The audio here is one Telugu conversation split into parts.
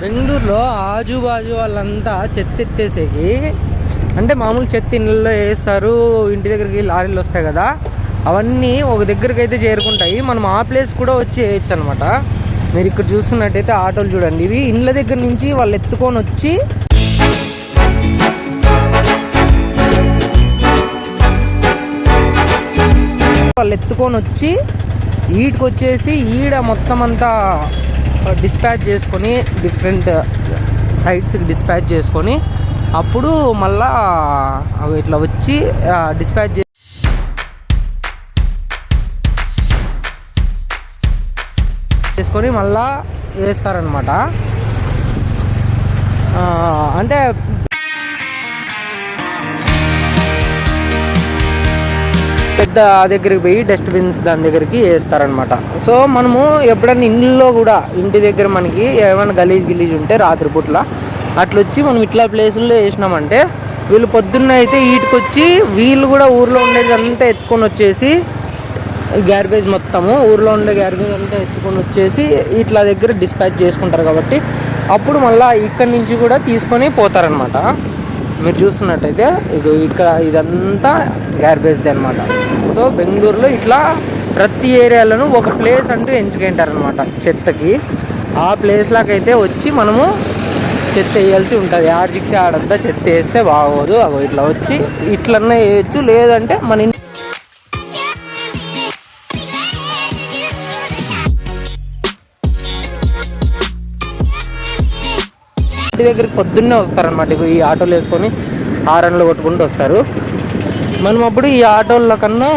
బెంగళూరులో ఆజుబాజు వాళ్ళంతా చెత్త ఎత్తేసేకి అంటే మామూలు చెత్త ఇళ్ళలో వేస్తారు, ఇంటి దగ్గరికి లారీలు వస్తాయి కదా, అవన్నీ ఒక దగ్గరికి అయితే చేరుకుంటాయి. మనం ఆ ప్లేస్ కూడా వచ్చి వేయచ్చు అనమాట. మీరు ఇక్కడ చూస్తున్నట్టయితే ఆటోలు చూడండి, ఇవి ఇండ్ల దగ్గర నుంచి వాళ్ళు ఎత్తుకొని వచ్చి ఈడికి వచ్చేసి ఈడ మొత్తం అంతా డిస్పాచ్ చేసుకొని డిఫరెంట్ సైట్స్కి డిస్పాచ్ చేసుకొని అప్పుడు మళ్ళా ఇట్లా వచ్చి డిస్పాచ్ చేసుకొని మళ్ళా వేస్తారనమాట. అంటే పెద్ద దగ్గరికి పోయి డస్ట్బిన్స్ దాని దగ్గరికి వేస్తారనమాట. సో మనము ఎప్పుడైనా ఇంట్లో కూడా ఇంటి దగ్గర మనకి ఏమైనా గలీజ్ ఉంటే రాత్రిపూట్ల అట్లా వచ్చి మనం ఇట్లా ప్లేసుల్లో వేసినామంటే వీళ్ళు పొద్దున్న అయితే ఈటుకొచ్చి వీళ్ళు కూడా ఊర్లో ఉండేది అంతా ఎత్తుకొని వచ్చేసి గ్యార్బేజ్ మొత్తము ఊర్లో ఉండే గ్యార్బేజ్ అంతా ఎత్తుకొని వచ్చేసి ఇట్లా దగ్గర డిస్పాచ్ చేసుకుంటారు. కాబట్టి అప్పుడు మళ్ళీ ఇక్కడి నుంచి కూడా తీసుకొని పోతారనమాట. మీరు చూస్తున్నట్టయితే ఇక్కడ ఇదంతా గ్యార్బేజ్ది అనమాట. సో బెంగళూరులో ఇట్లా ప్రతి ఏరియాలను ఒక ప్లేస్ అంటూ ఎంచుకుంటారనమాట చెత్తకి. ఆ ప్లేస్లాకైతే వచ్చి మనము చెత్త వేయాల్సి ఉంటుంది. ఆడికి ఆడంతా చెత్త వేస్తే బాగోదు. ఇట్లా వచ్చి ఇట్లన్నా వేయచ్చు, లేదంటే మన ఇంటి దగ్గరికి పొద్దున్నే వస్తారనమాట. ఈ ఆటోలు వేసుకొని హారన్లు కొట్టుకుంటూ వస్తారు. మనం అప్పుడు ఈ ఆటోల కన్నా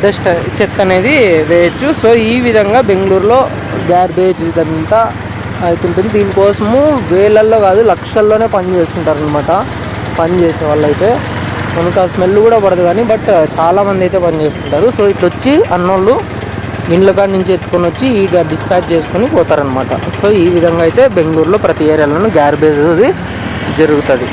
డస్ట్ చెత్త అనేది వేయచ్చు. సో ఈ విధంగా బెంగళూరులో గ్యార్బేజ్ ఇదంతా అవుతుంటుంది. దీనికోసము వేలల్లో కాదు లక్షల్లోనే పని చేస్తుంటారు అనమాట. పని చేసే వాళ్ళు అయితే మనకు ఆ స్మెల్ కూడా పడదు కానీ, బట్ చాలామంది అయితే పని చేస్తుంటారు. సో ఇట్లా వచ్చి అన్నోళ్ళు ఇండ్ల కాడ నుంచి ఎత్తుకొని వచ్చి ఈ డిస్పాచ్ చేసుకొని పోతారనమాట. సో ఈ విధంగా అయితే బెంగళూరులో ప్రతి ఏరియాలోనూ గ్యార్బేజ్ జరుగుతుంది.